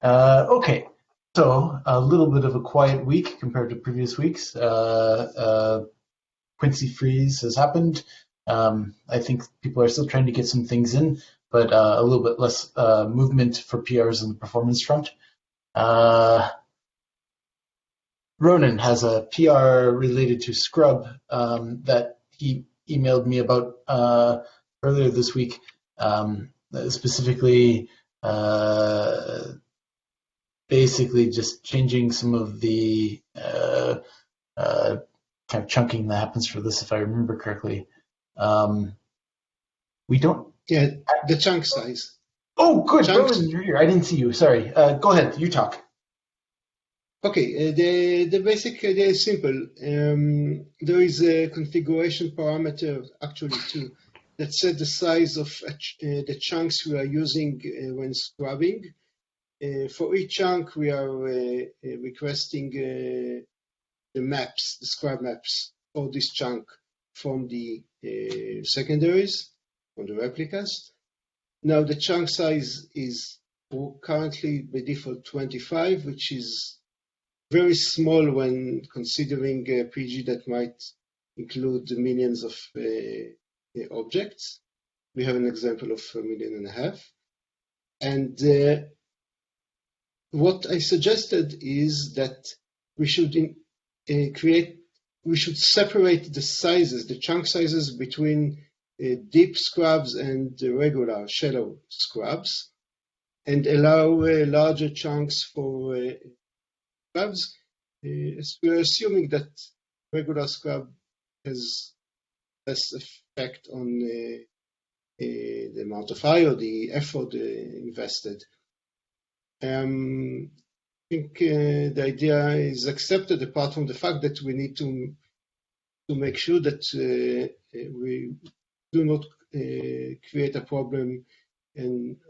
Okay, so a little bit of a quiet week compared to previous weeks. Quincy freeze has happened. I think people are still trying to get some things in, but a little bit less movement for PRs on the performance front. Uh, Ronan has a PR related to Scrub that he emailed me about earlier this week, specifically basically just changing some of the uh, kind of chunking that happens for this, if I remember correctly. Um, we don't. Yeah, the chunk size. Oh, good, Chunks. Ronan, you're here. I didn't see you. Sorry. Go ahead. You talk. Okay, the basic idea is simple. There is a configuration parameter, actually two, that set the size of the chunks we are using when scrubbing. For each chunk, we are requesting the maps, the scrub maps for this chunk from the secondaries, from the replicas. Now the chunk size is currently by default 25, which is very small when considering a PG that might include millions of objects. We have an example of 1.5 million. And what I suggested is that we should we should separate the sizes, the chunk sizes between deep scrubs and regular shallow scrubs, and allow larger chunks for scrubs. We're assuming that regular scrub has less effect on the amount of I or the effort invested. I think the idea is accepted, apart from the fact that we need to make sure that we do not create a problem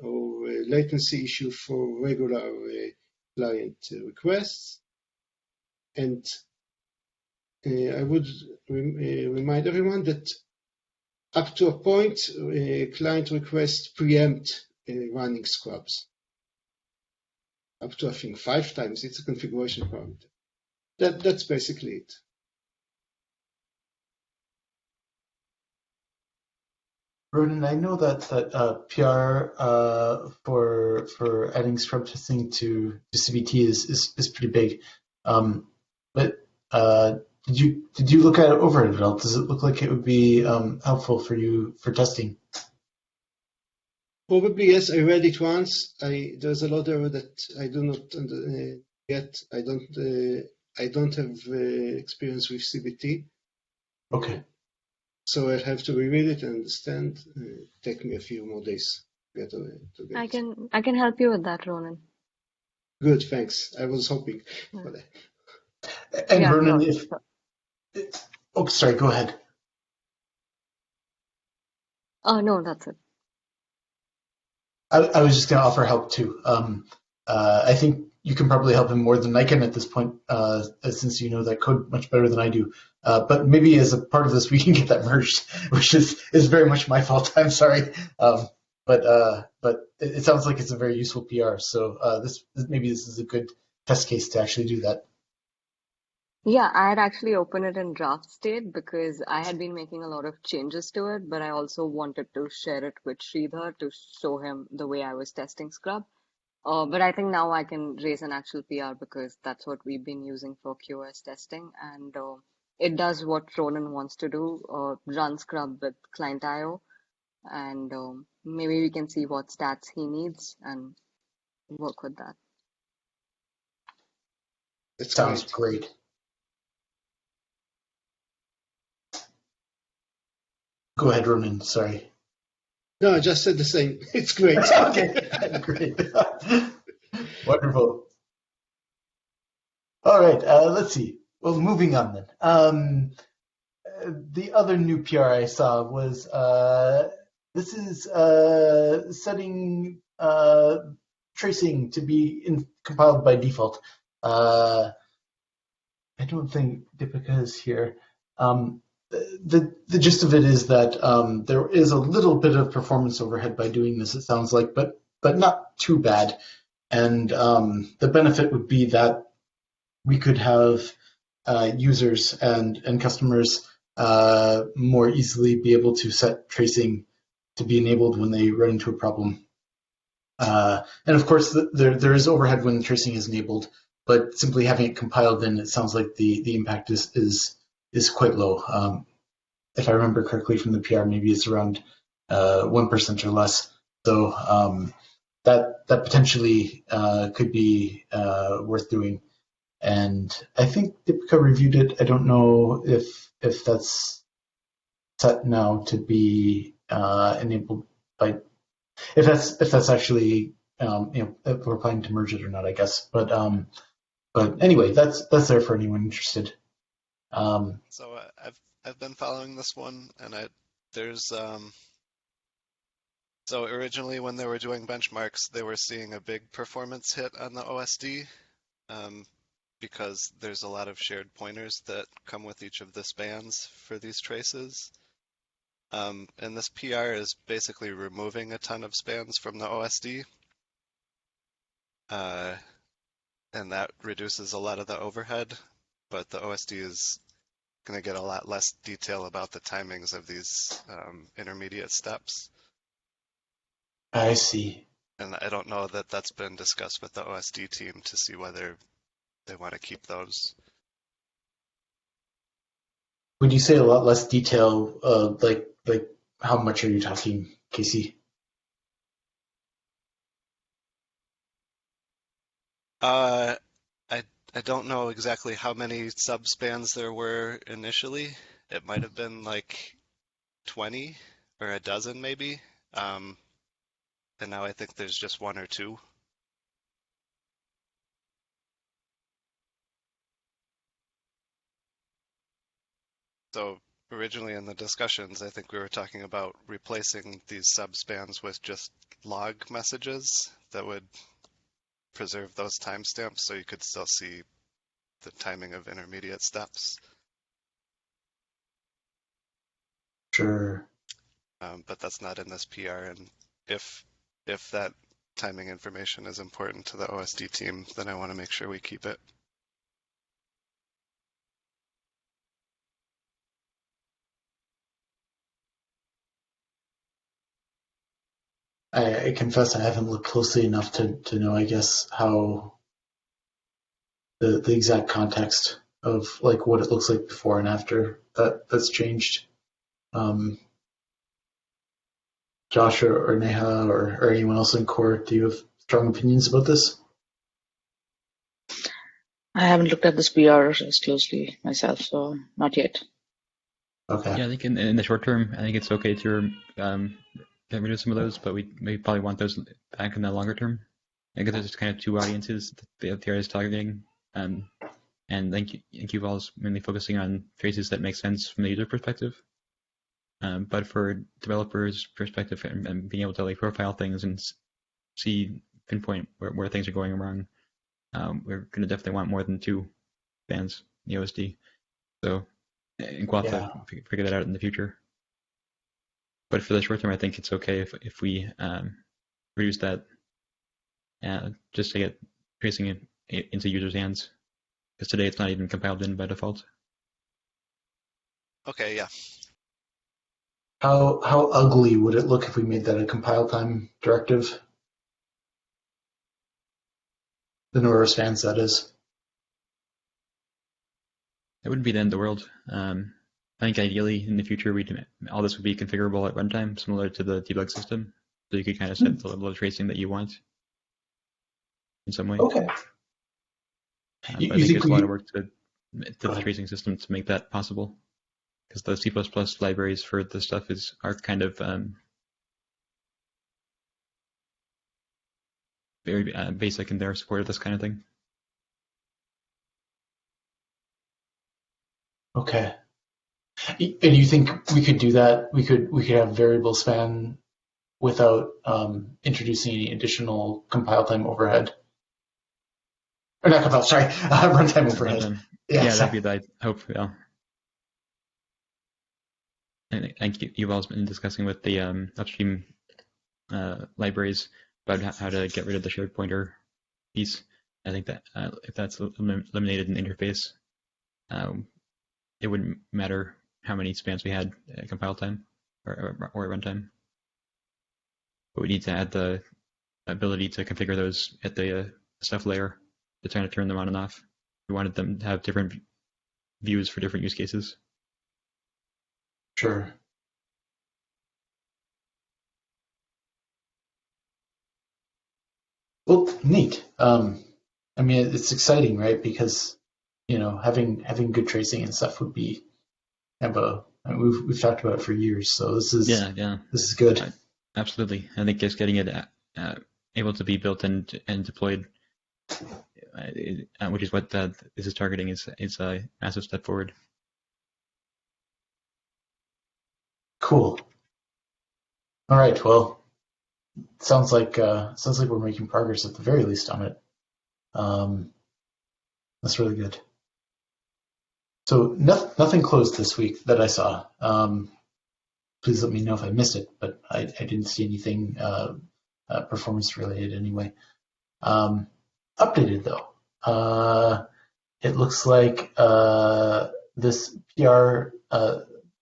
or a latency issue for regular client requests. And I would remind everyone that up to a point, client requests preempt running scrubs. Up to, I think, 5 times. It's a configuration parameter. That's basically it. Ronan, I know that PR for adding scrub testing to CBT is pretty big, but did you look at it over it at all? Does it look like it would be helpful for you for testing? Probably yes. I read it once. There's a lot there that I do not get. I don't have experience with CBT. Okay. So I'll have to reread it and understand. Take me a few more days to get I can help you with that, Ronan. Good, thanks. I was hoping for that. And yeah, Ronan, oh, sorry, go ahead. No, that's it. I was just going to offer help too. I think you can probably help him more than I can at this point, since you know that code much better than I do. But maybe as a part of this, we can get that merged, which is very much my fault. I'm sorry. But it sounds like it's a very useful PR. So maybe this is a good test case to actually do that. Yeah, I had actually opened it in draft state because I had been making a lot of changes to it, but I also wanted to share it with Sridhar to show him the way I was testing Scrub. But I think now I can raise an actual PR because that's what we've been using for QoS testing, and it does what Ronan wants to do, run Scrub with client IO, and maybe we can see what stats he needs and work with that. That sounds great. Go ahead, Ronan. Sorry. No, I just said the same. It's great. Okay, great. Wonderful. All right, let's see. Well, moving on then. The other new PR I saw was this is setting tracing to be compiled by default. I don't think Deepika is here. The gist of it is that there is a little bit of performance overhead by doing this, it sounds like, but not too bad. And the benefit would be that we could have users and customers more easily be able to set tracing to be enabled when they run into a problem. And of course, there is overhead when tracing is enabled, but simply having it compiled in, it sounds like the impact is quite low. If I remember correctly from the PR, maybe it's around 1% or less. So that potentially could be worth doing. And I think Dipka reviewed it. I don't know if that's set now to be enabled by if that's actually if we're planning to merge it or not, I guess. But anyway, that's there for anyone interested. So I've been following this one, and there's so originally when they were doing benchmarks, they were seeing a big performance hit on the OSD, because there's a lot of shared pointers that come with each of the spans for these traces. And this PR is basically removing a ton of spans from the OSD, and that reduces a lot of the overhead, but the OSD is going to get a lot less detail about the timings of these intermediate steps. I see. And I don't know that that's been discussed with the OSD team to see whether they want to keep those. When you say a lot less detail, like how much are you talking, Casey? Uh, I don't know exactly how many subspans there were initially. It might have been like 20 or a dozen maybe. And now I think there's just one or two. So originally in the discussions, I think we were talking about replacing these subspans with just log messages that would preserve those timestamps so you could still see the timing of intermediate steps. Sure. But that's not in this PR. And if that timing information is important to the OSD team, then I want to make sure we keep it. I confess I haven't looked closely enough to know, I guess, how the exact context of like what it looks like before and after that's changed. Um, Josh or Neha or anyone else in core, do you have strong opinions about this? I haven't looked at this PR as closely myself, so not yet. Okay. Yeah, I think in the short term, I think it's okay to get rid of some of those, but we probably want those back in the longer term. I guess there's kind of two audiences that the PR is targeting, and I think Yuval is mainly focusing on traces that make sense from the user perspective. But for developers' perspective and being able to like profile things and pinpoint where things are going wrong, we're going to definitely want more than two bands in the OSD. So, and we'll have to figure that out in the future. But for the short term, I think it's okay if we reduce that just to get tracing it into users' hands. Because today it's not even compiled in by default. Okay, yeah. How ugly would it look if we made that a compile time directive? The number of spans, that is. It wouldn't be the end of the world. I think ideally in the future all this would be configurable at runtime, similar to the debug system. So you could kind of set the level of tracing that you want in some way. Okay. But I think there's a lot of work to the tracing system to make that possible. Because the C++ libraries for this stuff are kind of very basic in their support of this kind of thing. Okay. And you think we could do that? We could have variable span without introducing any additional compile time overhead? Or not compile, sorry, runtime overhead. Runtime. Yeah, that'd be the hope. Yeah. I think Yuval's been discussing with the upstream libraries about how to get rid of the shared pointer piece. I think that if that's eliminated in the interface, it wouldn't matter how many spans we had at compile time or at runtime. But we need to add the ability to configure those at the Ceph layer to try to turn them on and off. We wanted them to have different views for different use cases. Sure. Well, neat. I mean, it's exciting, right? Because having good tracing and stuff would be we've talked about it for years, so this is this is good. Absolutely. I think just getting it able to be built and deployed, which is what this is targeting, is a massive step forward. Cool. All right. Well, sounds like we're making progress at the very least on it. That's really good. So nothing closed this week that I saw. Please let me know if I missed it, but I didn't see anything performance related anyway. Updated though. It looks like this PR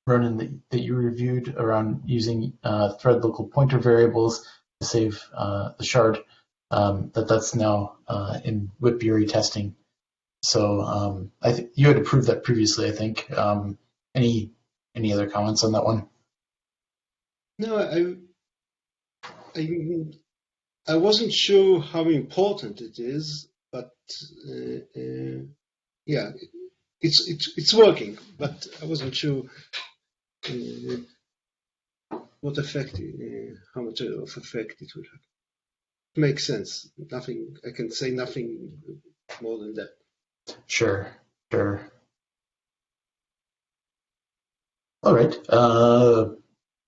run that you reviewed around using thread local pointer variables to save the shard, that's now in Whitbury testing. So I think you had approved that previously, I think. Any other comments on that one? No, I wasn't sure how important it is, but yeah, it's working. But I wasn't sure what effect, how much of effect it would have. It makes sense. Nothing. I can say nothing more than that. Sure. All right.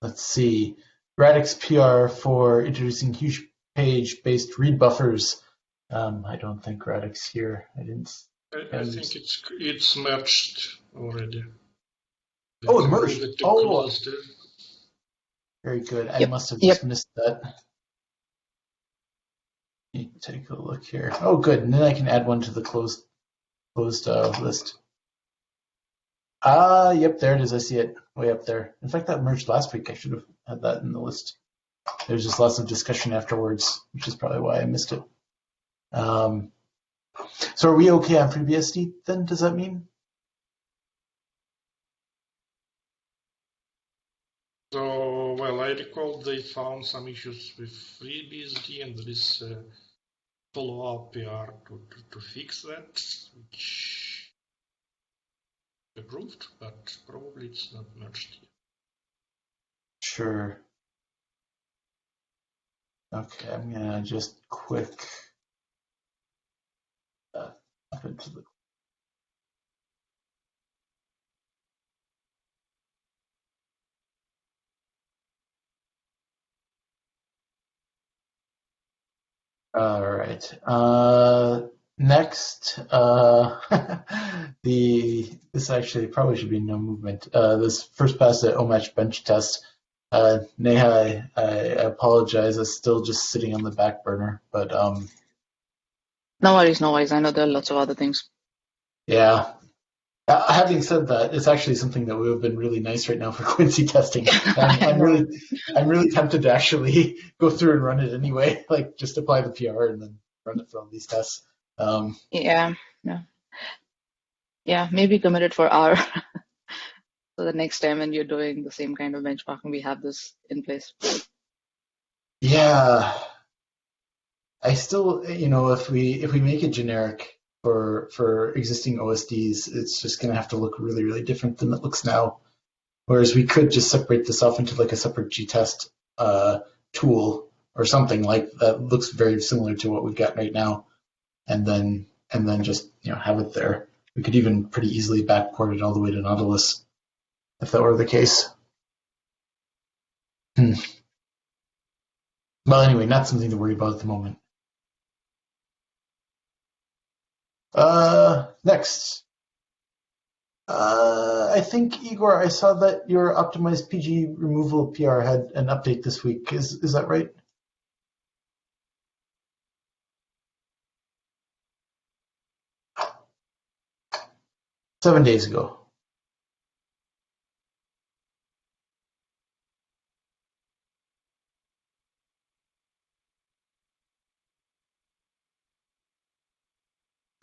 Let's see. Radix PR for introducing huge page-based read buffers. I don't think Radix here. I think it's merged already. Oh, it merged. Oh, very good. I must have just missed that. Let me take a look here. Oh, good. And then I can add one to the closed list. Yep, there it is. I see it way up there. In fact, that merged last week. I should have had that in the list. There's just lots of discussion afterwards, which is probably why I missed it. So are we okay on FreeBSD then? Does that mean? So, well, I recall they found some issues with FreeBSD, and there is a follow-up PR to fix that, which approved, but probably it's not merged yet. Sure. Okay, I'm gonna just quick up into the. All right. Next, this actually probably should be no movement. This first pass at OMatch bench test. Neha, I apologize. It's still just sitting on the back burner, but No worries. I know there are lots of other things. Yeah. Having said that, it's actually something that would have been really nice right now for Quincy testing. I'm really tempted to actually go through and run it anyway, like just apply the PR and then run it for all these tests. Yeah, maybe commit it for R. So the next time when you're doing the same kind of benchmarking, we have this in place. Yeah. I still, if we make it generic for existing OSDs, it's just going to have to look really, really different than it looks now. Whereas we could just separate this off into like a separate G-test tool or something like that looks very similar to what we've got right now, and then just have it there. We could even pretty easily backport it all the way to Nautilus if that were the case. Well, anyway, not something to worry about at the moment. Next. I think, Igor, I saw that your optimized PG removal PR had an update this week. Is that right? 7 days ago.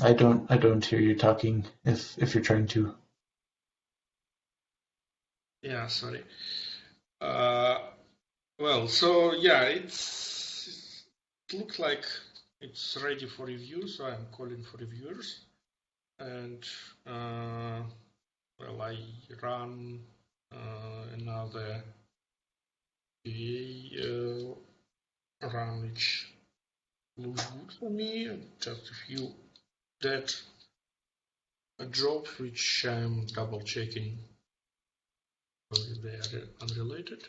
I don't hear you talking if you're trying to. Yeah, sorry. Well, so yeah, it looks like it's ready for review, so I'm calling for reviewers. And well, I run another QA run which looks good for me. Just a few dead jobs which I'm double checking because they are unrelated.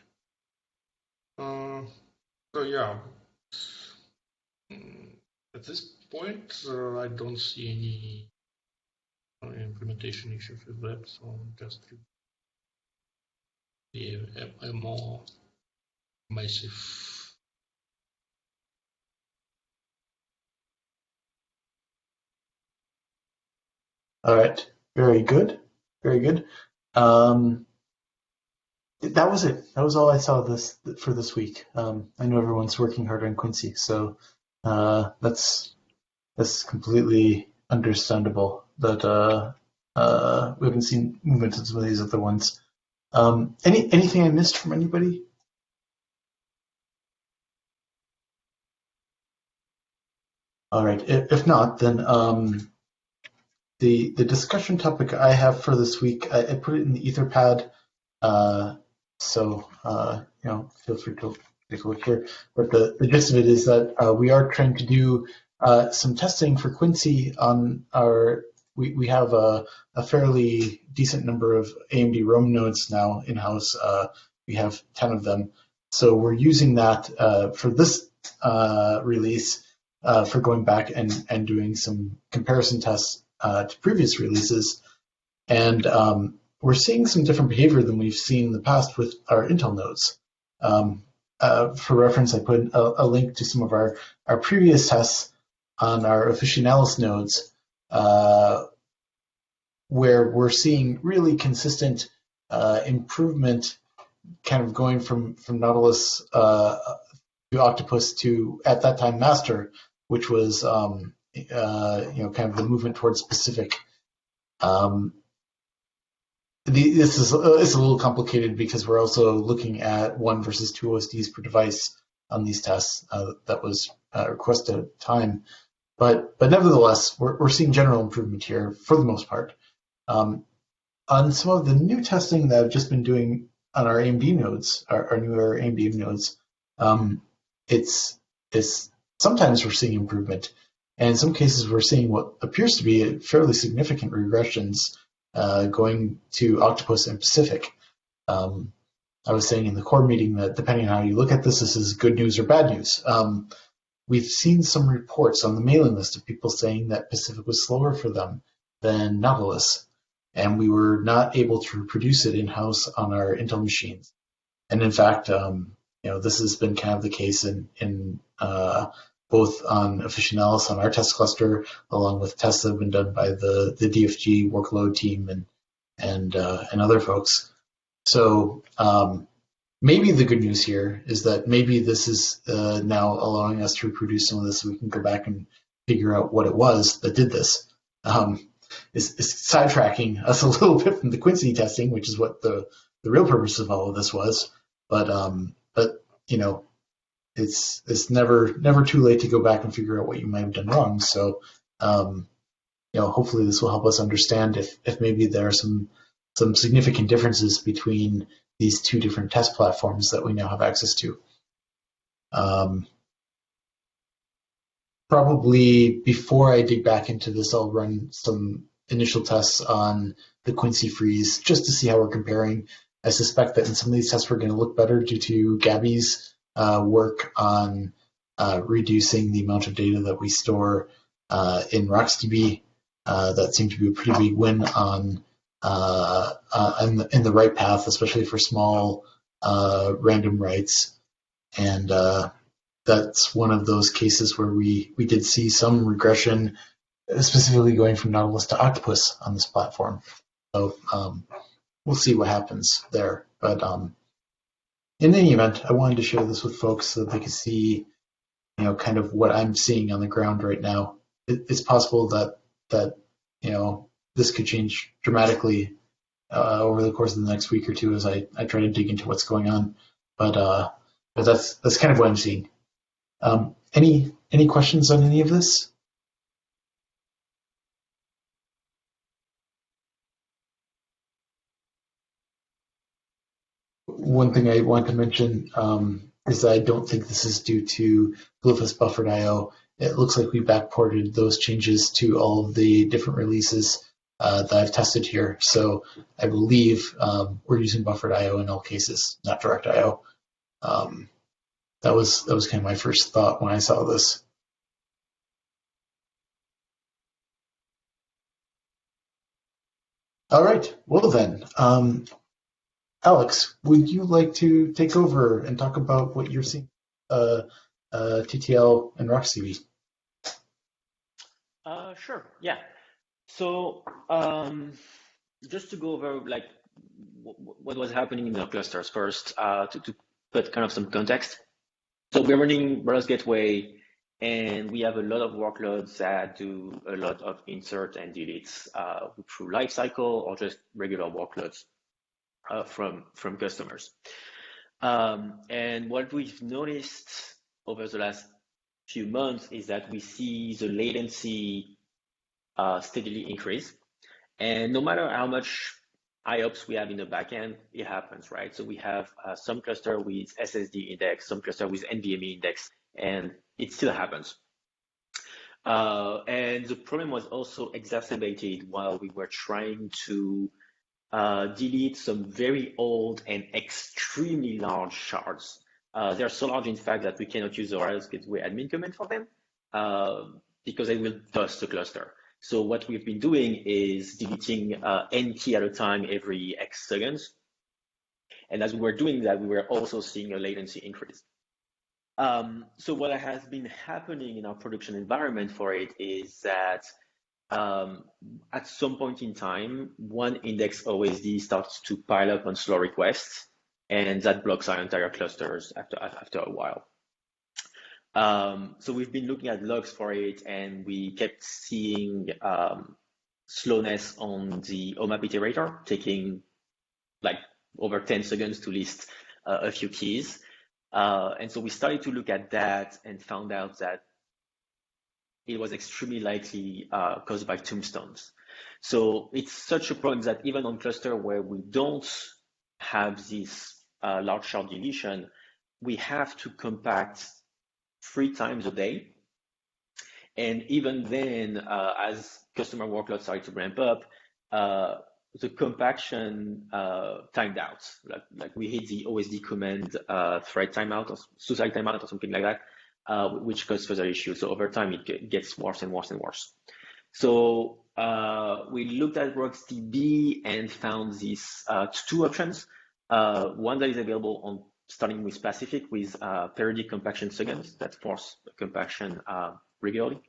So yeah, at this point I don't see any implementation issues with that, so just a more massive. All right. Very good. Very good. That was it. That was all I saw for this week. I know everyone's working hard on Quincy, so that's completely understandable that we haven't seen movement in some of these other ones. Anything I missed from anybody? All right. If not, then the discussion topic I have for this week, I put it in the Etherpad. So feel free to take a look here. But the gist of it is that we are trying to do some testing for Quincy on our. We have a fairly decent number of AMD Rome nodes now in house. We have 10 of them, so we're using that for this release for going back and doing some comparison tests to previous releases, and we're seeing some different behavior than we've seen in the past with our Intel nodes. For reference, I put a link to some of our previous tests on our Officinalis nodes, where we're seeing really consistent improvement, kind of going from Nautilus to Octopus to, at that time, Master, which was kind of the movement towards Pacific. This is it's a little complicated because we're also looking at 1 versus 2 OSDs per device on these tests. That was requested at the time, but nevertheless, we're seeing general improvement here for the most part. On some of the new testing that I've just been doing on our AMD nodes, our newer AMD nodes, it's sometimes we're seeing improvement, and in some cases we're seeing what appears to be fairly significant regressions going to Octopus and Pacific. I was saying in the core meeting that depending on how you look at this is good news or bad news. We've seen some reports on the mailing list of people saying that Pacific was slower for them than Nautilus, and we were not able to reproduce it in-house on our Intel machines. And in fact, this has been kind of the case in both on Officinalis on our test cluster, along with tests that have been done by the DFG workload team and other folks. So maybe the good news here is that maybe this is now allowing us to reproduce some of this, so we can go back and figure out what it was that did this. Is sidetracking us a little bit from the Quincy testing, which is what the real purpose of all of this was. But it's never too late to go back and figure out what you might have done wrong. So hopefully this will help us understand if maybe there are some significant differences between these two different test platforms that we now have access to. Probably before I dig back into this, I'll run some initial tests on the Quincy freeze just to see how we're comparing. I suspect that in some of these tests we're going to look better due to Gabby's work on reducing the amount of data that we store in RocksDB. That seemed to be a pretty big win on in the right path, especially for small random writes. And that's one of those cases where we did see some regression, specifically going from Nautilus to Octopus on this platform. So we'll see what happens there. But in any event, I wanted to share this with folks so that they could see, kind of what I'm seeing on the ground right now. It's possible that this could change dramatically over the course of the next week or two as I try to dig into what's going on. But that's kind of what I'm seeing. Any questions on any of this? One thing I want to mention is that I don't think this is due to Glyphos buffered IO. It looks like we backported those changes to all of the different releases that I've tested here. So I believe we're using buffered IO in all cases, not direct IO. That was kind of my first thought when I saw this. All right. Well then, Alex, would you like to take over and talk about what you're seeing, TTL and RockCV? Sure. Yeah. So just to go over like what was happening in our clusters first, to put kind of some context. So we're running Browse Gateway, and we have a lot of workloads that do a lot of insert and deletes through lifecycle or just regular workloads from customers. And what we've noticed over the last few months is that we see the latency steadily increase. And no matter how much IOPS we have in the backend, it happens, right? So we have some cluster with SSD index, some cluster with NVMe index, and it still happens. And the problem was also exacerbated while we were trying to delete some very old and extremely large shards. They're so large, in fact, that we cannot use the Rails Gateway admin command for them because they will dust the cluster. So what we've been doing is deleting n key at a time every X seconds. And as we were doing that, we were also seeing a latency increase. So what has been happening in our production environment for it is that at some point in time, one index OSD starts to pile up on slow requests, and that blocks our entire clusters after a while. So we've been looking at logs for it, and we kept seeing slowness on the OMAP iterator, taking like over 10 seconds to list a few keys. And so we started to look at that and found out that it was extremely likely caused by tombstones. So it's such a problem that even on cluster where we don't have this large shard deletion, we have to compact 3 times a day. And even then, as customer workloads started to ramp up, the compaction timed out. Like we hit the OSD command thread timeout or suicide timeout or something like that, which caused further issues. So over time, it gets worse and worse and worse. So we looked at RocksDB and found these 2 options. One that is available on starting with Pacific with periodic compaction seconds that force compaction regularly.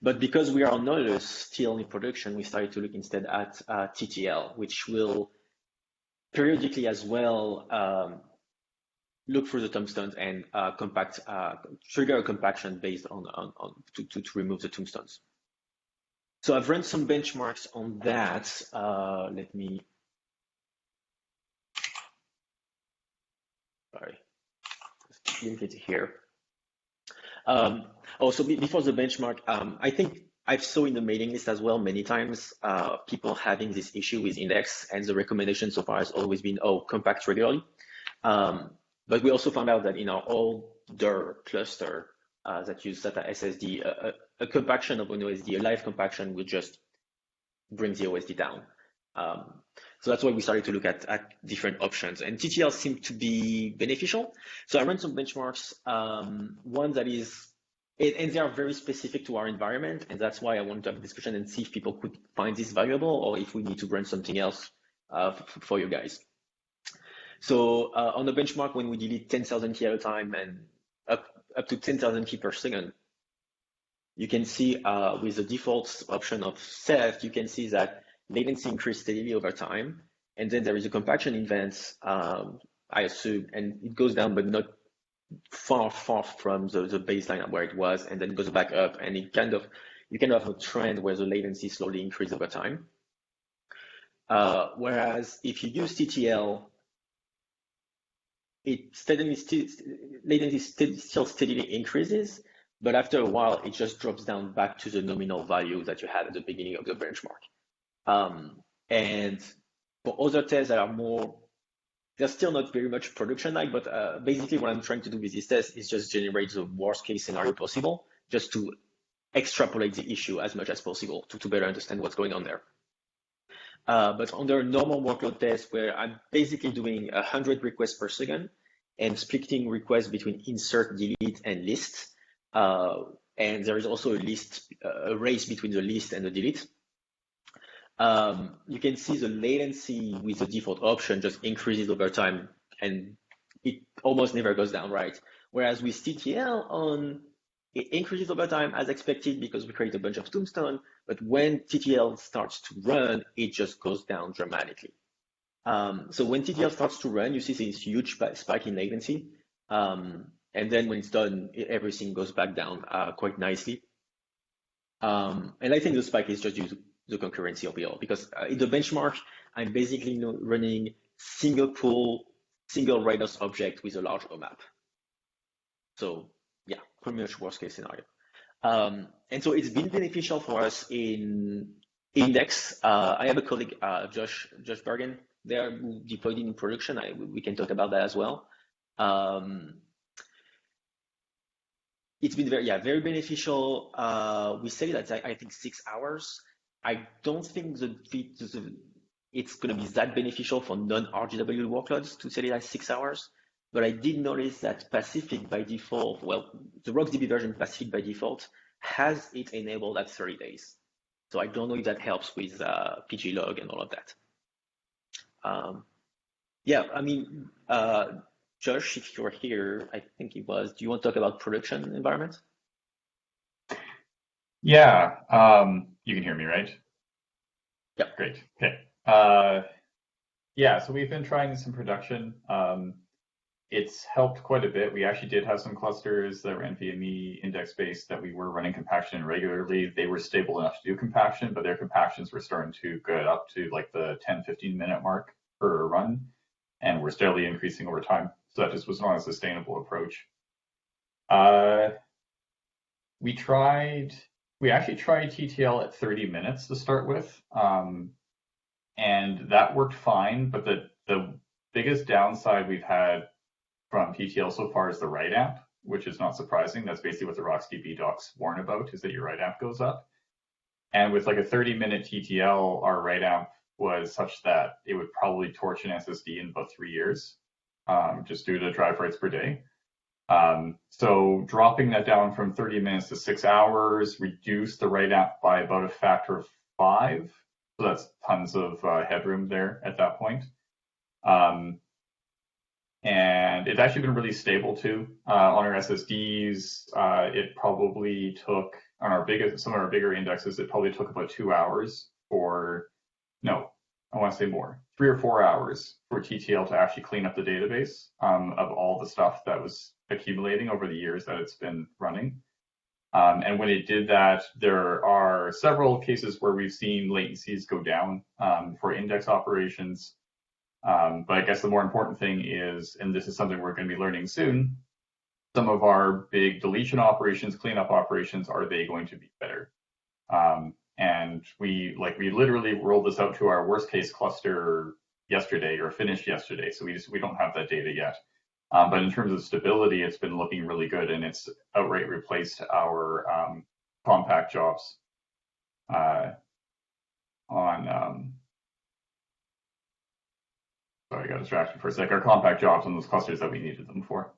But because we are on Nautilus still in production, we started to look instead at TTL, which will periodically as well look through the tombstones and trigger a compaction based on to remove the tombstones. So I've run some benchmarks on that. Let me. Sorry, just link it here. Also, before the benchmark, I think I've saw in the mailing list as well many times people having this issue with index, and the recommendation so far has always been, compact regularly. But we also found out that in our older cluster that use SATA SSD, a compaction of an OSD, a live compaction, will just bring the OSD down. So that's why we started to look at different options, and TTL seemed to be beneficial. So I ran some benchmarks, one that is, and they are very specific to our environment, and that's why I wanted to have a discussion and see if people could find this valuable or if we need to run something else for you guys. So on the benchmark, when we delete 10,000 key at a time and up to 10,000 key per second, you can see with the default option of Ceph, you can see that latency increase steadily over time. And then there is a compaction event, I assume, and it goes down, but not far from the baseline where it was, and then goes back up, and you kind of have a trend where the latency slowly increases over time. Whereas if you use TTL, latency still steadily increases, but after a while, it just drops down back to the nominal value that you had at the beginning of the benchmark. And for other tests that are more, they're still not very much production-like, but basically what I'm trying to do with this test is just generate the worst-case scenario possible, just to extrapolate the issue as much as possible to better understand what's going on there. But under a normal workload test where I'm basically doing 100 requests per second and splitting requests between insert, delete, and list, and there is also a race between the list and the delete, you can see the latency with the default option just increases over time, and it almost never goes down, right? Whereas with TTL, it increases over time as expected because we create a bunch of tombstone, but when TTL starts to run, it just goes down dramatically. So when TTL starts to run, you see this huge spike in latency. And then when it's done, everything goes back down quite nicely. And I think the spike is just due to the concurrency of it all, because in the benchmark, I'm basically running single pool, single Rados object with a large OMAP. So yeah, pretty much worst case scenario. And so it's been beneficial for us in Index. I have a colleague, Josh Bergen, there who deployed it in production. We can talk about that as well. It's been very beneficial. We set it at, I think, 6 hours. I don't think it's going to be that beneficial for non-RGW workloads to set it at 6 hours. But I did notice that Pacific by default, well, the RocksDB version Pacific by default has it enabled at 30 days. So I don't know if that helps with pglog and all of that. Yeah, I mean, Josh, if you're here, I think it was, do you want to talk about production environment? Yeah, you can hear me, right? Yeah. Great, okay. Yeah, so we've been trying this in production. It's helped quite a bit. We actually did have some clusters that were NVMe index-based that we were running compaction regularly. They were stable enough to do compaction, but their compactions were starting to get up to like the 10-15 minute mark per run, and we're steadily increasing over time. So that just was not a sustainable approach. We actually tried TTL at 30 minutes to start with, and that worked fine, but the biggest downside we've had from TTL so far is the write amp, which is not surprising. That's basically what the RocksDB docs warn about, is that your write amp goes up. And with like a 30-minute TTL, our write amp was such that it would probably torch an SSD in about 3 years, just due to drive writes per day. So dropping that down from 30 minutes to 6 hours reduced the write amp by about a factor of 5. So that's tons of headroom there at that point. And it's actually been really stable too. On our SSDs, it probably took, on some of our bigger indexes, it probably took about 2 hours no, I want to say more, 3 or 4 hours for TTL to actually clean up the database of all the stuff that was accumulating over the years that it's been running. And when it did that, there are several cases where we've seen latencies go down for index operations. But I guess the more important thing is, and this is something we're going to be learning soon, some of our big deletion operations, cleanup operations, are they going to be better? And we literally rolled this out to our worst case cluster yesterday, or finished yesterday. So we don't have that data yet. But in terms of stability, it's been looking really good, and it's outright replaced our compact jobs sorry, I got distracted for a sec. Our compact jobs on those clusters that we needed them for.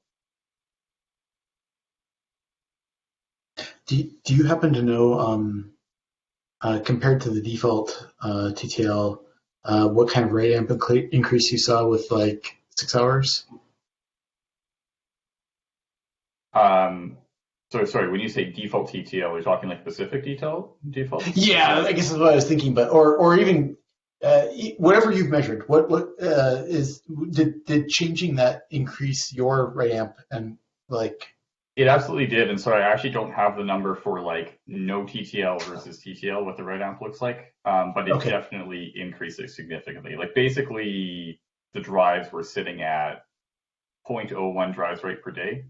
Do you happen to know, compared to the default TTL, what kind of rate amp increase you saw with like 6 hours? So sorry, when you say default TTL, you're talking like specific default? Yeah, I guess that's what I was thinking, but or even whatever you've measured. What is did changing that increase your right amp and like? It absolutely did, and so I actually don't have the number for like no TTL versus TTL, what the right amp looks like, but it Okay. definitely increased it significantly. Like basically, the drives were sitting at 0.01 drives rate per day.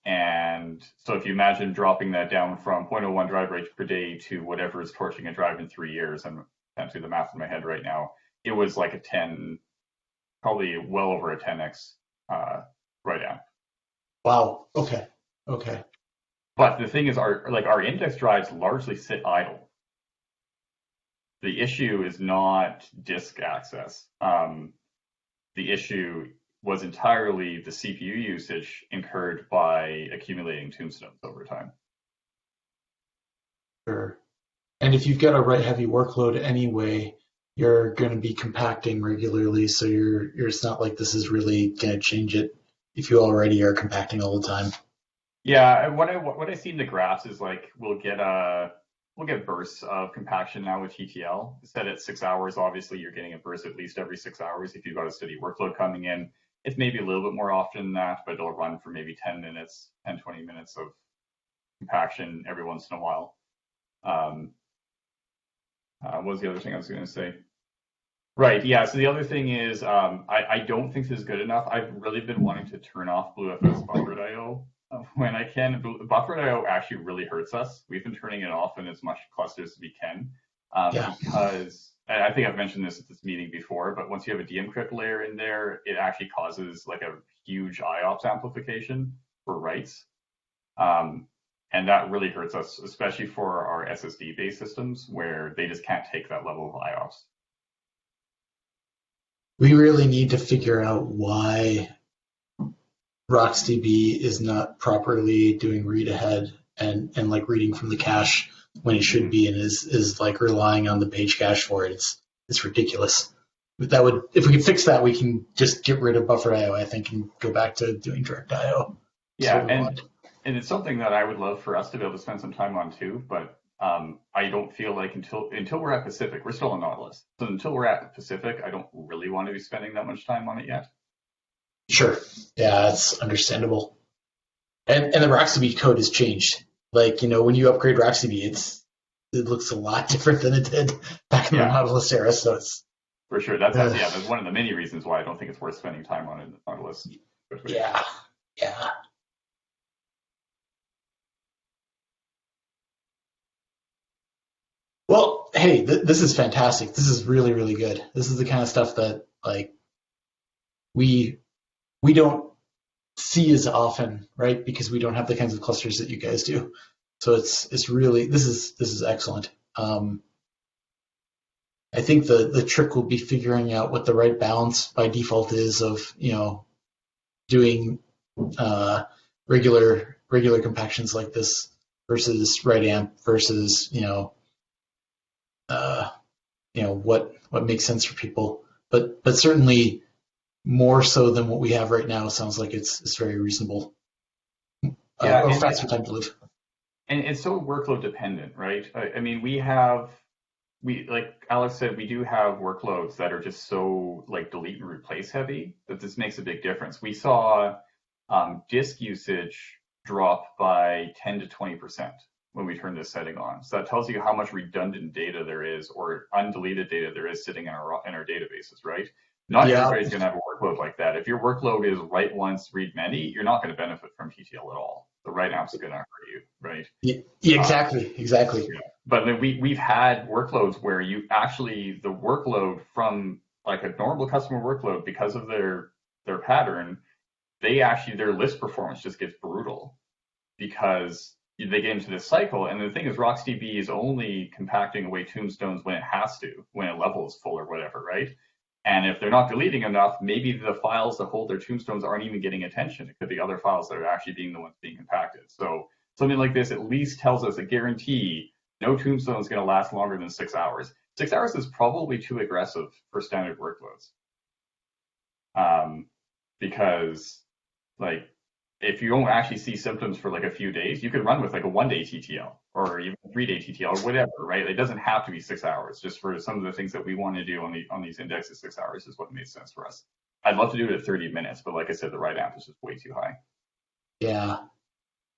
And so if you imagine dropping that down from 0.01 drive rate per day to whatever is torching a drive in 3 years, I'm can't do the math in my head right now, it was like a 10, probably well over a 10x right amp. Wow. Okay. Okay. But the thing is, our index drives largely sit idle. The issue is not disk access. The issue was entirely the CPU usage incurred by accumulating tombstones over time. Sure. And if you've got a write heavy workload anyway, you're going to be compacting regularly, so it's not like this is really going to change it if you already are compacting all the time. Yeah, what I see in the graphs is like we'll get bursts of compaction now with TTL. Set at 6 hours, obviously you're getting a burst at least every 6 hours if you've got a steady workload coming in. It's maybe a little bit more often than that, but it'll run for maybe 10 minutes, 10, 20 minutes of compaction every once in a while. What was the other thing I was going to say? Right, yeah, so the other thing is I don't think this is good enough. I've really been wanting to turn off BlueFS buffered IO when I can. Buffered IO actually really hurts us. We've been turning it off in as much clusters as we can because I think I've mentioned this at this meeting before, but once you have a deencrypt layer in there, it actually causes like a huge IOPS amplification for writes. And that really hurts us, especially for our SSD-based systems where they just can't take that level of IOPS. We really need to figure out why RocksDB is not properly doing read ahead and like reading from the cache when it should be, and is like relying on the page cache for it. It's ridiculous. That would, if we could fix that, we can just get rid of buffer IO, I think, and go back to doing direct IO. Yeah, and it's something that I would love for us to be able to spend some time on too, but I don't feel like until we're at Pacific, we're still on Nautilus. So until we're at Pacific, I don't really want to be spending that much time on it yet. Sure. Yeah, that's understandable. And the RocksDB code has changed. Like, when you upgrade RocksDB, it looks a lot different than it did back in the Nautilus era. So it's for sure. That's one of the many reasons why I don't think it's worth spending time on it in the Nautilus. Yeah. Well, hey, this is fantastic. This is really, really good. This is the kind of stuff that like we don't see as often, right? Because we don't have the kinds of clusters that you guys do. So it's really this is excellent. I think the trick will be figuring out what the right balance by default is of doing regular compactions like this versus right amp versus what makes sense for people, but certainly more so than what we have right now. Sounds like it's very reasonable. Or faster time to live. And it's so workload dependent, right? I mean, we like Alex said, we do have workloads that are just so like delete and replace heavy that this makes a big difference. We saw disk usage drop by 10 to 20% when we turn this setting on. So that tells you how much redundant data there is or undeleted data there is sitting in our databases, right? Not everybody's going to have a workload like that. If your workload is write once, read many, you're not going to benefit from TTL at all. The write amp's going to hurt you, right? Yeah, exactly. Yeah. But then we've had workloads where the workload from like a normal customer workload, because of their pattern, their list performance just gets brutal because they get into this cycle. And the thing is, RocksDB is only compacting away tombstones when it has to, when a level is full or whatever, right? And if they're not deleting enough, maybe the files that hold their tombstones aren't even getting attention. It could be other files that are actually being the ones being compacted. So something like this at least tells us a guarantee no tombstone is going to last longer than 6 hours. 6 hours is probably too aggressive for standard workloads. Because like if you don't actually see symptoms for like a few days, you could run with like a 1-day TTL or even a 3-day TTL or whatever, right? It doesn't have to be 6 hours. Just for some of the things that we want to do on these indexes, 6 hours is what made sense for us. I'd love to do it at 30 minutes, but like I said, the right amp is just way too high. Yeah.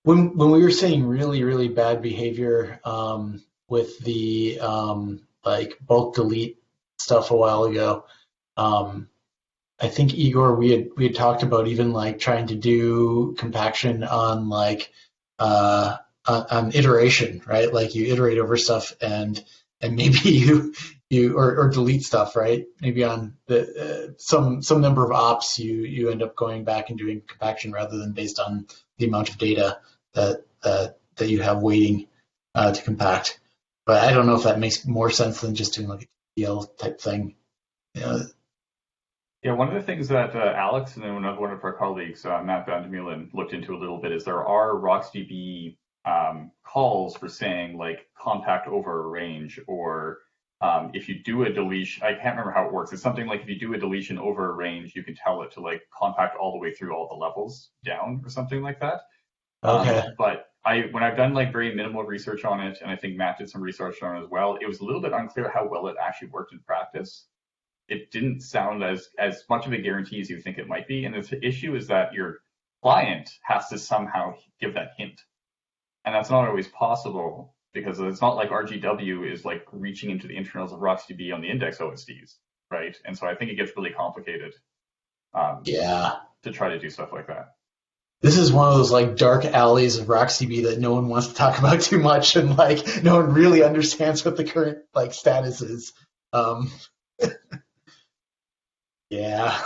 When we were saying really, really bad behavior with the like bulk delete stuff a while ago, I think Igor, we had talked about even like trying to do compaction on like on iteration, right? Like you iterate over stuff and maybe you or delete stuff, right? Maybe on the some number of ops you end up going back and doing compaction rather than based on the amount of data that you have waiting to compact. But I don't know if that makes more sense than just doing like a TL type thing. You know, Yeah, one of the things that Alex and then one of our colleagues, Matt Van der Meulen, looked into a little bit is there are RocksDB calls for saying like compact over a range, or if you do a deletion, I can't remember how it works. It's something like if you do a deletion over a range, you can tell it to like compact all the way through all the levels down or something like that. okay. But when I've done like very minimal research on it, and I think Matt did some research on it as well, it was a little bit unclear how well it actually worked in practice. It didn't sound as much of a guarantee as you think it might be. And the issue is that your client has to somehow give that hint. And that's not always possible because it's not like RGW is like reaching into the internals of RocksDB on the index OSDs, right? And so I think it gets really complicated Yeah. to try to do stuff like that. This is one of those like dark alleys of RocksDB that no one wants to talk about too much, and like no one really understands what the current like status is. Yeah.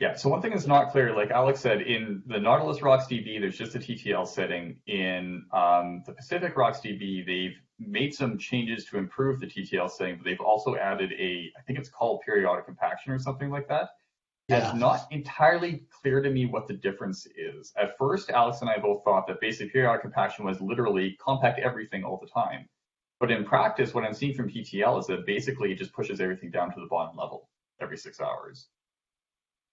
Yeah, so one thing that's not clear, like Alex said, in the Nautilus RocksDB, there's just a TTL setting. In the Pacific RocksDB, they've made some changes to improve the TTL setting, but they've also added I think it's called periodic compaction or something like that. And Yeah. it's not entirely clear to me what the difference is. At first, Alex and I both thought that basically periodic compaction was literally compact everything all the time. But in practice, what I'm seeing from TTL is that basically it just pushes everything down to the bottom level every 6 hours.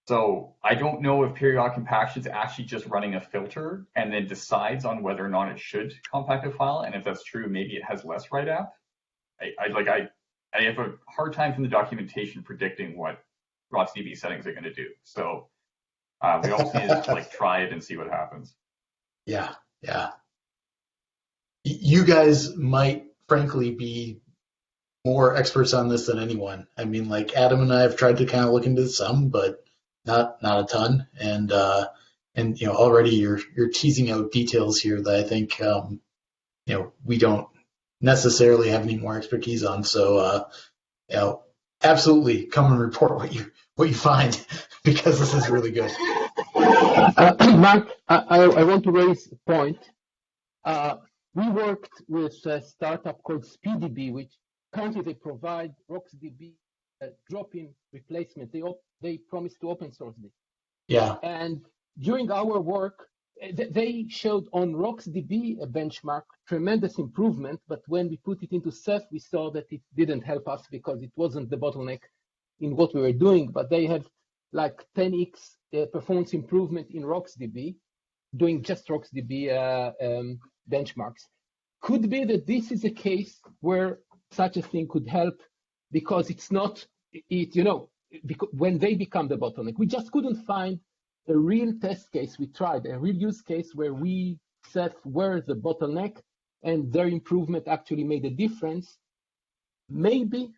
So I don't know if periodic compaction is actually just running a filter and then decides on whether or not it should compact a file. And if that's true, maybe it has less write app. I have a hard time from the documentation predicting what RocksDB settings are going to do. So we also need to like try it and see what happens. Yeah. Yeah. You guys might frankly be more experts on this than anyone. I mean, like Adam and I have tried to kind of look into some, but not a ton. And you know, already you're teasing out details here that I think you know we don't necessarily have any more expertise on. So you know, absolutely come and report what you find because this is really good. Mark, I want to raise a point. We worked with a startup called SpeeDB, which currently they provide RocksDB drop-in replacement. They promise to open source this. Yeah. And during our work, they showed on RocksDB a benchmark, tremendous improvement, but when we put it into Ceph, we saw that it didn't help us because it wasn't the bottleneck in what we were doing, but they had like 10x performance improvement in RocksDB, doing just RocksDB benchmarks. Could be that this is a case where such a thing could help because it's not, you know, because when they become the bottleneck. We just couldn't find a real test case. We tried a real use case where we said where the bottleneck and their improvement actually made a difference. Maybe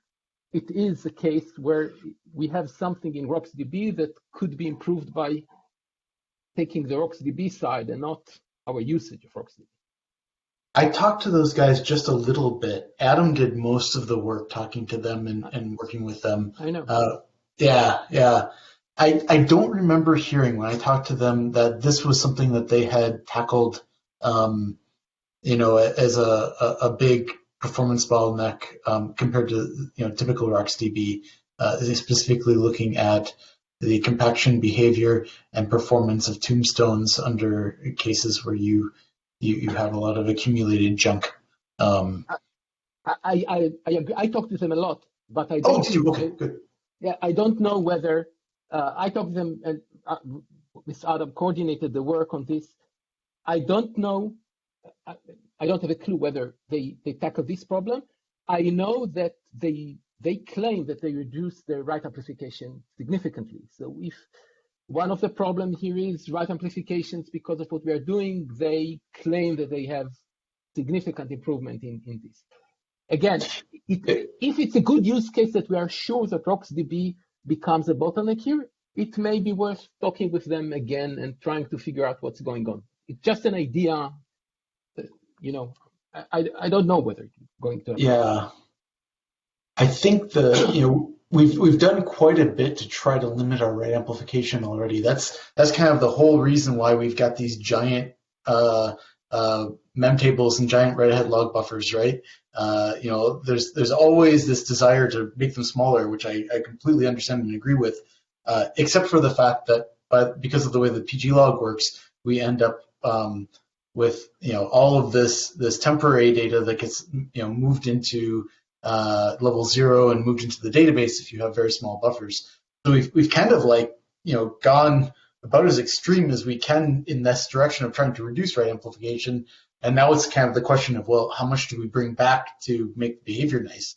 it is a case where we have something in RocksDB that could be improved by taking the RocksDB side and not our usage of RocksDB. I talked to those guys just a little bit. Adam did most of the work talking to them and working with them. I know. Yeah. I don't remember hearing when I talked to them that this was something that they had tackled, you know, as a big performance bottleneck compared to, you know, typical RocksDB, specifically looking at the compaction behavior and performance of tombstones under cases where you have a lot of accumulated junk. I agree. I talked to them a lot, but I don't. Oh, did you? Okay, good. Yeah, I don't know whether I talked to them, and Miss Adam coordinated the work on this. I don't know. I don't have a clue whether they tackle this problem. I know that they claim that they reduce their write amplification significantly. So if one of the problems here is write amplifications because of what we are doing, they claim that they have significant improvement in this. Again, if it's a good use case that we are sure that RocksDB becomes a bottleneck here, it may be worth talking with them again and trying to figure out what's going on. It's just an idea. You know, I don't know whether it's going to happen. Yeah, I think we've done quite a bit to try to limit our write amplification already. That's kind of the whole reason why we've got these giant mem tables and giant write ahead log buffers, right? There's always this desire to make them smaller, which I completely understand and agree with, except for the fact that because of the way the PG log works, we end up with all of this temporary data that gets moved into level 0 and moved into the database if you have very small buffers. So we've kind of gone about as extreme as we can in this direction of trying to reduce write amplification. And now it's kind of the question of, well, how much do we bring back to make the behavior nice?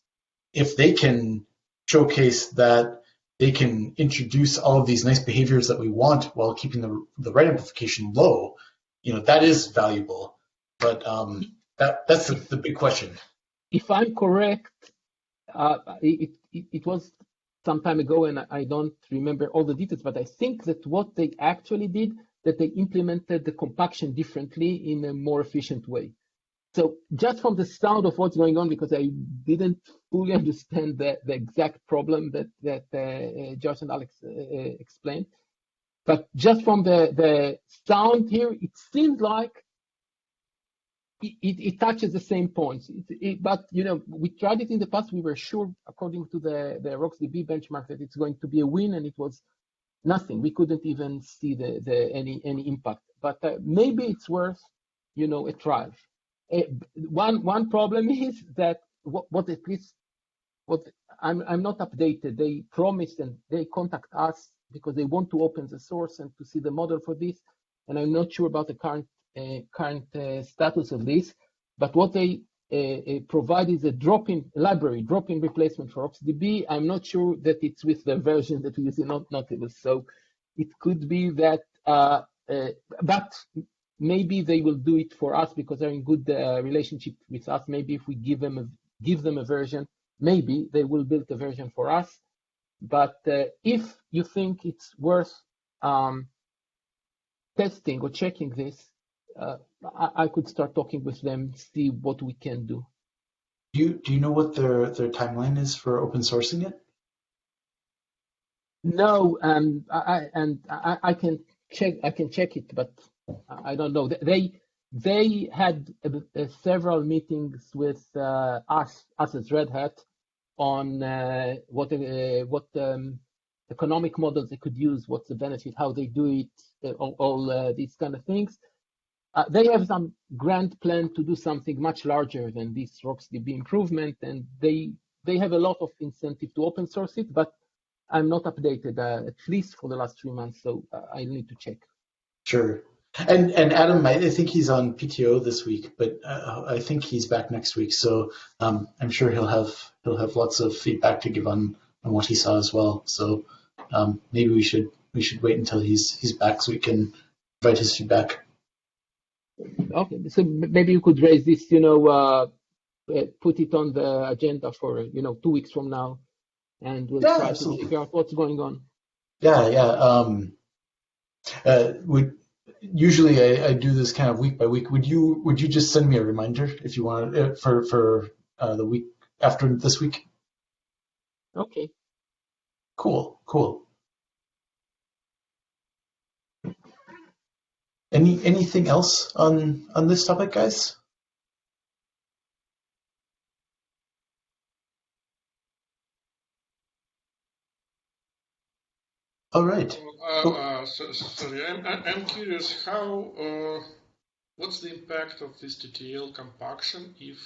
If they can showcase that they can introduce all of these nice behaviors that we want while keeping the write amplification low, that is valuable. But that's the big question. If I'm correct, it was some time ago, and I don't remember all the details, but I think that what they actually did, that they implemented the compaction differently in a more efficient way. So just from the sound of what's going on, because I didn't fully understand the exact problem that Josh and Alex explained, but just from the sound here, it seems like it touches the same points. But we tried it in the past. We were sure, according to the RocksDB benchmark, that it's going to be a win, and it was nothing. We couldn't even see any impact. But maybe it's worth a trial. One problem is that what at least what I'm not updated. They promised and they contact us because they want to open the source and to see the model for this. And I'm not sure about the current status of this. But what they provide is a drop-in library, drop-in replacement for RocksDB. I'm not sure that it's with the version that we use in Nautilus. So it could be that, but maybe they will do it for us because they're in good relationship with us. Maybe if we give them a version, maybe they will build a version for us. But if you think it's worth testing or checking this, I could start talking with them, see what we can do. Do you know what their timeline is for open sourcing it? No, I can check it, but I don't know. They had several meetings with us as Red Hat on what economic models they could use, what's the benefit, how they do it, all these kind of things. They have some grand plan to do something much larger than this RocksDB improvement, and they have a lot of incentive to open source it, but I'm not updated, at least for the last 3 months, so I need to check. Sure. And Adam, I think he's on PTO this week, but I think he's back next week, so I'm sure he'll have lots of feedback to give on what he saw as well. So maybe we should wait until he's back so we can provide his feedback. Okay, so maybe you could raise this, put it on the agenda for 2 weeks from now, and we'll try absolutely. to figure out what's going on. Yeah. Usually I do this kind of week by week. Would you just send me a reminder if you want for the week after this week? Okay. Cool. Anything else on this topic, guys? All right. Sorry, I'm curious how what's the impact of this TTL compaction if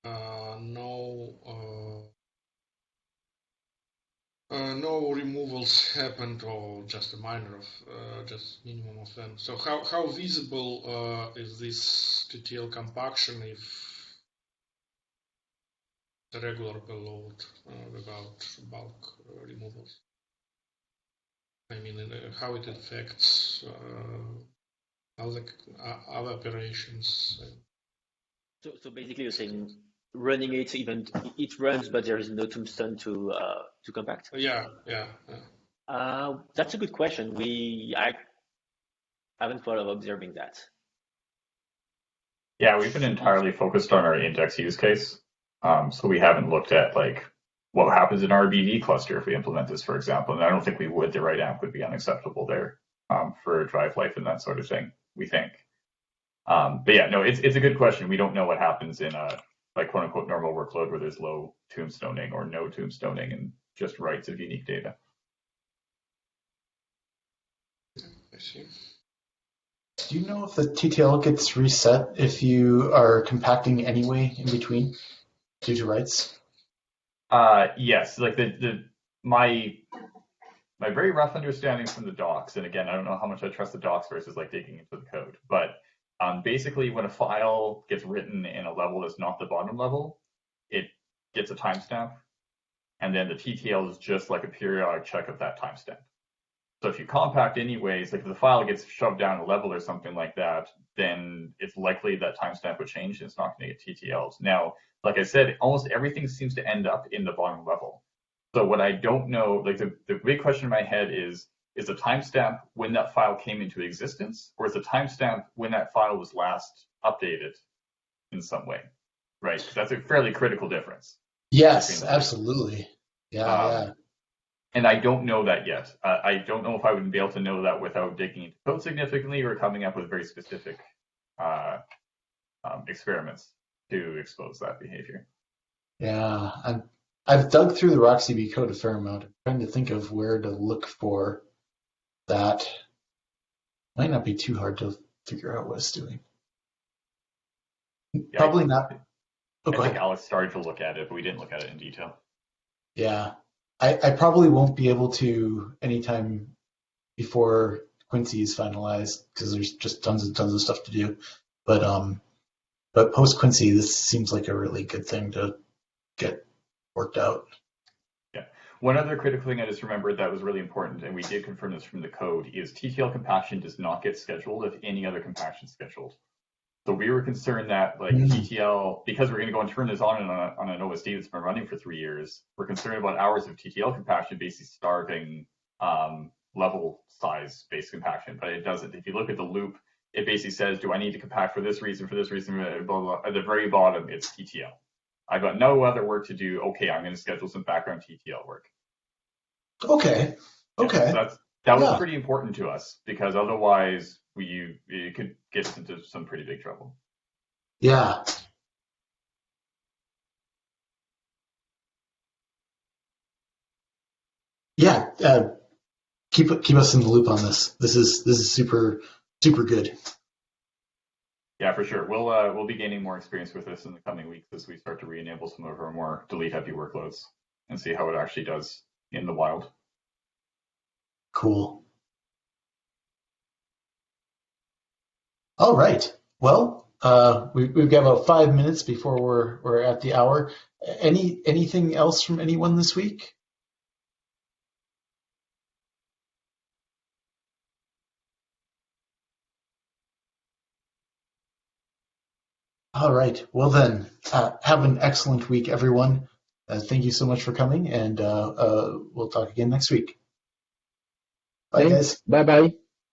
no no removals happened, or just a minor of just minimum of them. So how visible is this TTL compaction if the regular payload without bulk removals? I mean, how it affects other operations. So basically, you're saying running it, even it runs, but there is no tombstone to compact. Yeah. That's a good question. I haven't thought of observing that. Yeah, we've been entirely focused on our index use case. So we haven't looked at like what happens in our BV cluster if we implement this, for example. And I don't think we would. The right amp would be unacceptable there for drive life and that sort of thing, we think. But yeah, no, it's a good question. We don't know what happens in a like quote unquote normal workload where there's low tombstoning or no tombstoning and just writes of unique data. I see. Do you know if the TTL gets reset if you are compacting anyway in between due to writes? Yes, like my very rough understanding from the docs, and again, I don't know how much I trust the docs versus like digging into the code, but basically when a file gets written in a level that's not the bottom level, it gets a timestamp, and then the TTL is just like a periodic check of that timestamp. So if you compact anyways, like if the file gets shoved down a level or something like that, then it's likely that timestamp would change and it's not going to get TTLs. Now, like I said, almost everything seems to end up in the bottom level. So what I don't know, like the big question in my head is the timestamp when that file came into existence, or is the timestamp when that file was last updated in some way, right? Because that's a fairly critical difference. Yes, absolutely. Yeah. And I don't know that yet. I don't know if I would be able to know that without digging into code significantly or coming up with very specific experiments to expose that behavior. Yeah, I've dug through the RockCB code a fair amount. I'm trying to think of where to look for that. Might not be too hard to figure out what it's doing. Yeah, Probably not. I think Alex started to look at it, but we didn't look at it in detail. Yeah, I probably won't be able to anytime before Quincy is finalized because there's just tons of stuff to do. But post Quincy, this seems like a really good thing to get worked out. Yeah. One other critical thing I just remembered that was really important, and we did confirm this from the code, is TTL compaction does not get scheduled if any other compaction is scheduled. So we were concerned that like TTL, because we're going to go and turn this on an OSD that's been running for 3 years, we're concerned about hours of TTL compaction basically starving level size based compaction, but it doesn't. If you look at the loop, it basically says, do I need to compact for this reason, blah, blah, blah. At the very bottom, it's TTL. I've got no other work to do. Okay, I'm going to schedule some background TTL work. Okay. Yeah, so that was pretty important to us because otherwise it could get us into some pretty big trouble. Yeah. Yeah. Keep us in the loop on this. This is super good. Yeah, for sure. We'll be gaining more experience with this in the coming weeks as we start to re-enable some of our more delete-heavy workloads and see how it actually does in the wild. Cool. All right. Well, we've got about 5 minutes before we're at the hour. Anything else from anyone this week? All right. Well then, have an excellent week, everyone. Thank you so much for coming, and we'll talk again next week. Bye, guys. Bye-bye.